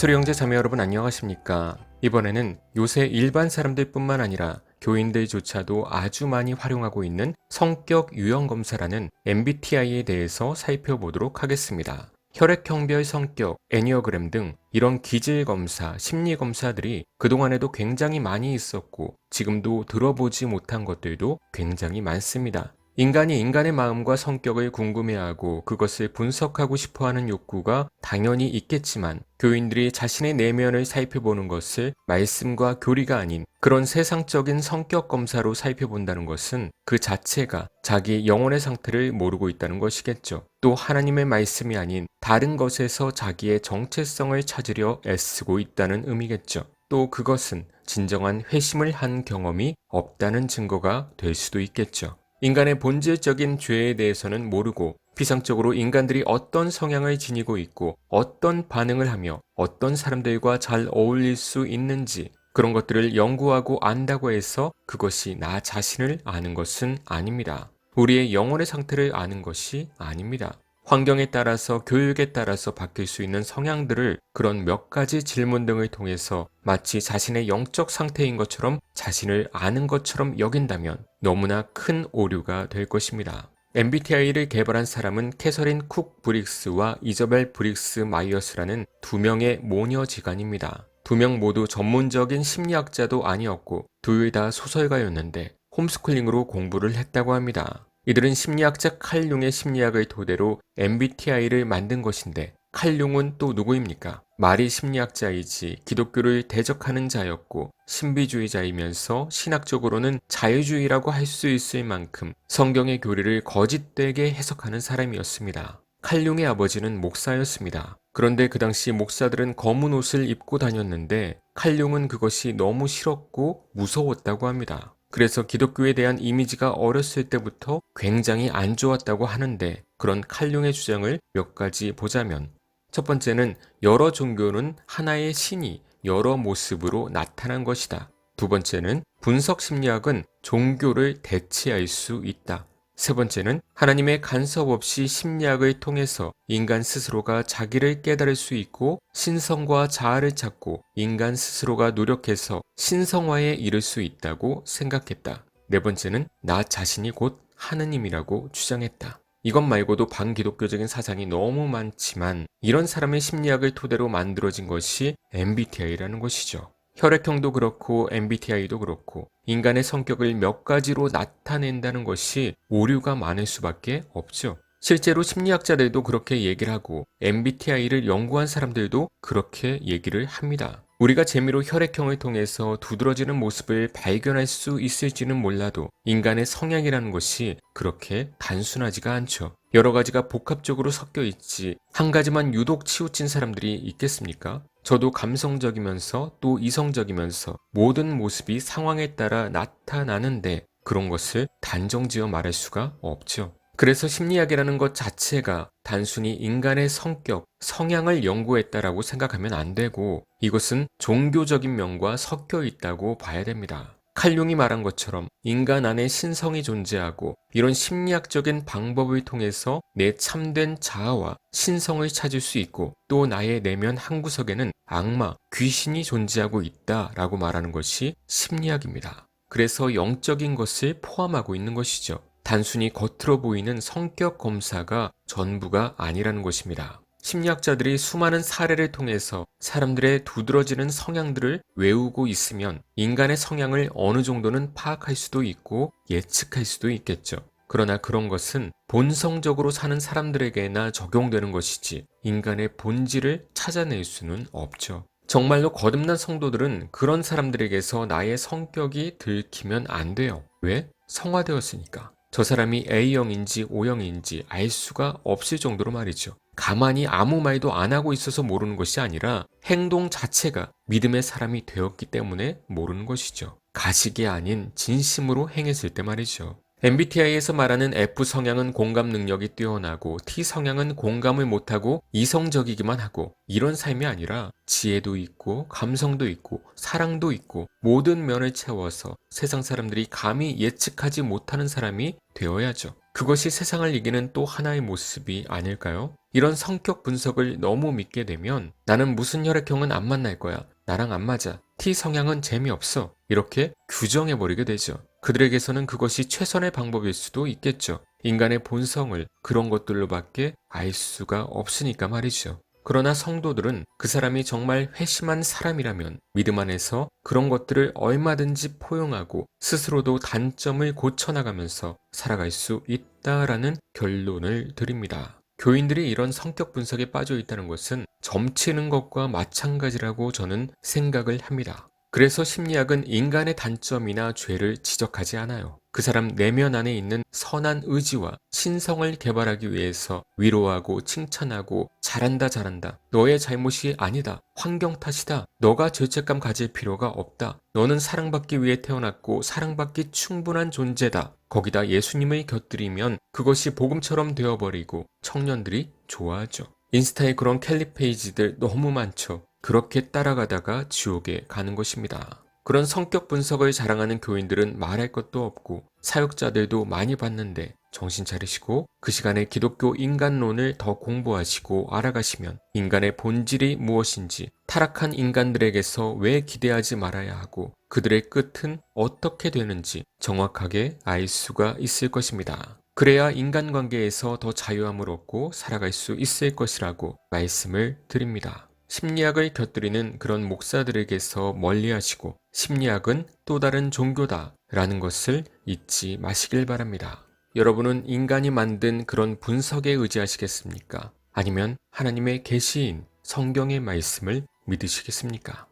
수리형제 자매 여러분 안녕하십니까? 이번에는 요새 일반 사람들뿐만 아니라 교인들조차도 아주 많이 활용하고 있는 성격 유형 검사라는 MBTI에 대해서 살펴보도록 하겠습니다. 혈액형별 성격, 애니어그램 등 이런 기질 검사, 심리 검사들이 그동안에도 굉장히 많이 있었고 지금도 들어보지 못한 것들도 굉장히 많습니다. 인간이 인간의 마음과 성격을 궁금해하고 그것을 분석하고 싶어하는 욕구가 당연히 있겠지만 교인들이 자신의 내면을 살펴보는 것을 말씀과 교리가 아닌 그런 세상적인 성격 검사로 살펴본다는 것은 그 자체가 자기 영혼의 상태를 모르고 있다는 것이겠죠. 또 하나님의 말씀이 아닌 다른 것에서 자기의 정체성을 찾으려 애쓰고 있다는 의미겠죠. 또 그것은 진정한 회심을 한 경험이 없다는 증거가 될 수도 있겠죠. 인간의 본질적인 죄에 대해서는 모르고 피상적으로 인간들이 어떤 성향을 지니고 있고 어떤 반응을 하며 어떤 사람들과 잘 어울릴 수 있는지 그런 것들을 연구하고 안다고 해서 그것이 나 자신을 아는 것은 아닙니다. 우리의 영혼의 상태를 아는 것이 아닙니다. 환경에 따라서 교육에 따라서 바뀔 수 있는 성향들을 그런 몇 가지 질문 등을 통해서 마치 자신의 영적 상태인 것처럼 자신을 아는 것처럼 여긴다면 너무나 큰 오류가 될 것입니다. MBTI를 개발한 사람은 캐서린 쿡 브릭스와 이저벨 브릭스 마이어스라는 두 명의 모녀지간입니다. 두 명 모두 전문적인 심리학자도 아니었고 둘 다 소설가였는데 홈스쿨링으로 공부를 했다고 합니다. 이들은 심리학자 칼 융의 심리학을 토대로 MBTI를 만든 것인데 칼 융은 또 누구입니까? 말이 심리학자이지 기독교를 대적하는 자였고 신비주의자이면서 신학적으로는 자유주의라고 할 수 있을 만큼 성경의 교리를 거짓되게 해석하는 사람이었습니다. 칼 융의 아버지는 목사였습니다. 그런데 그 당시 목사들은 검은 옷을 입고 다녔는데 칼 융은 그것이 너무 싫었고 무서웠다고 합니다. 그래서 기독교에 대한 이미지가 어렸을 때부터 굉장히 안 좋았다고 하는데 그런 칼 융의 주장을 몇 가지 보자면 첫 번째는 여러 종교는 하나의 신이 여러 모습으로 나타난 것이다. 두 번째는 분석 심리학은 종교를 대체할 수 있다. 세 번째는 하나님의 간섭 없이 심리학을 통해서 인간 스스로가 자기를 깨달을 수 있고 신성과 자아를 찾고 인간 스스로가 노력해서 신성화에 이를 수 있다고 생각했다. 네 번째는 나 자신이 곧 하느님이라고 주장했다. 이것 말고도 반기독교적인 사상이 너무 많지만 이런 사람의 심리학을 토대로 만들어진 것이 MBTI라는 것이죠. 혈액형도 그렇고 MBTI도 그렇고 인간의 성격을 몇 가지로 나타낸다는 것이 오류가 많을 수밖에 없죠. 실제로 심리학자들도 그렇게 얘기를 하고 MBTI를 연구한 사람들도 그렇게 얘기를 합니다. 우리가 재미로 혈액형을 통해서 두드러지는 모습을 발견할 수 있을지는 몰라도 인간의 성향이라는 것이 그렇게 단순하지가 않죠. 여러 가지가 복합적으로 섞여 있지 한 가지만 유독 치우친 사람들이 있겠습니까? 저도 감성적이면서 또 이성적이면서 모든 모습이 상황에 따라 나타나는데 그런 것을 단정지어 말할 수가 없죠. 그래서 심리학이라는 것 자체가 단순히 인간의 성격, 성향을 연구했다라고 생각하면 안 되고 이것은 종교적인 면과 섞여 있다고 봐야 됩니다. 칼 융이 말한 것처럼 인간 안에 신성이 존재하고 이런 심리학적인 방법을 통해서 내 참된 자아와 신성을 찾을 수 있고 또 나의 내면 한구석에는 악마, 귀신이 존재하고 있다라고 말하는 것이 심리학입니다. 그래서 영적인 것을 포함하고 있는 것이죠. 단순히 겉으로 보이는 성격 검사가 전부가 아니라는 것입니다. 심리학자들이 수많은 사례를 통해서 사람들의 두드러지는 성향들을 외우고 있으면 인간의 성향을 어느 정도는 파악할 수도 있고 예측할 수도 있겠죠. 그러나 그런 것은 본성적으로 사는 사람들에게나 적용되는 것이지 인간의 본질을 찾아낼 수는 없죠. 정말로 거듭난 성도들은 그런 사람들에게서 나의 성격이 들키면 안 돼요. 왜? 성화되었으니까. 저 사람이 A형인지 O형인지 알 수가 없을 정도로 말이죠. 가만히 아무 말도 안 하고 있어서 모르는 것이 아니라 행동 자체가 믿음의 사람이 되었기 때문에 모르는 것이죠. 가식이 아닌 진심으로 행했을 때 말이죠. MBTI에서 말하는 F 성향은 공감 능력이 뛰어나고 T 성향은 공감을 못하고 이성적이기만 하고 이런 삶이 아니라 지혜도 있고 감성도 있고 사랑도 있고 모든 면을 채워서 세상 사람들이 감히 예측하지 못하는 사람이 되어야죠. 그것이 세상을 이기는 또 하나의 모습이 아닐까요? 이런 성격 분석을 너무 믿게 되면 나는 무슨 혈액형은 안 만날 거야. 나랑 안 맞아. T 성향은 재미없어. 이렇게 규정해버리게 되죠. 그들에게서는 그것이 최선의 방법일 수도 있겠죠. 인간의 본성을 그런 것들로밖에 알 수가 없으니까 말이죠. 그러나 성도들은 그 사람이 정말 회심한 사람이라면 믿음 안에서 그런 것들을 얼마든지 포용하고 스스로도 단점을 고쳐나가면서 살아갈 수 있다라는 결론을 드립니다. 교인들이 이런 성격 분석에 빠져 있다는 것은 점치는 것과 마찬가지라고 저는 생각을 합니다. 그래서 심리학은 인간의 단점이나 죄를 지적하지 않아요. 그 사람 내면 안에 있는 선한 의지와 신성을 개발하기 위해서 위로하고 칭찬하고 잘한다 잘한다. 너의 잘못이 아니다. 환경 탓이다. 너가 죄책감 가질 필요가 없다. 너는 사랑받기 위해 태어났고 사랑받기 충분한 존재다. 거기다 예수님을 곁들이면 그것이 복음처럼 되어버리고 청년들이 좋아하죠. 인스타에 그런 캘리 페이지들 너무 많죠. 그렇게 따라가다가 지옥에 가는 것입니다. 그런 성격 분석을 자랑하는 교인들은 말할 것도 없고 사역자들도 많이 봤는데 정신 차리시고 그 시간에 기독교 인간론을 더 공부하시고 알아가시면 인간의 본질이 무엇인지 타락한 인간들에게서 왜 기대하지 말아야 하고 그들의 끝은 어떻게 되는지 정확하게 알 수가 있을 것입니다. 그래야 인간관계에서 더 자유함을 얻고 살아갈 수 있을 것이라고 말씀을 드립니다. 심리학을 곁들이는 그런 목사들에게서 멀리하시고 심리학은 또 다른 종교다 라는 것을 잊지 마시길 바랍니다. 여러분은 인간이 만든 그런 분석에 의지하시겠습니까? 아니면 하나님의 계시인 성경의 말씀을 믿으시겠습니까?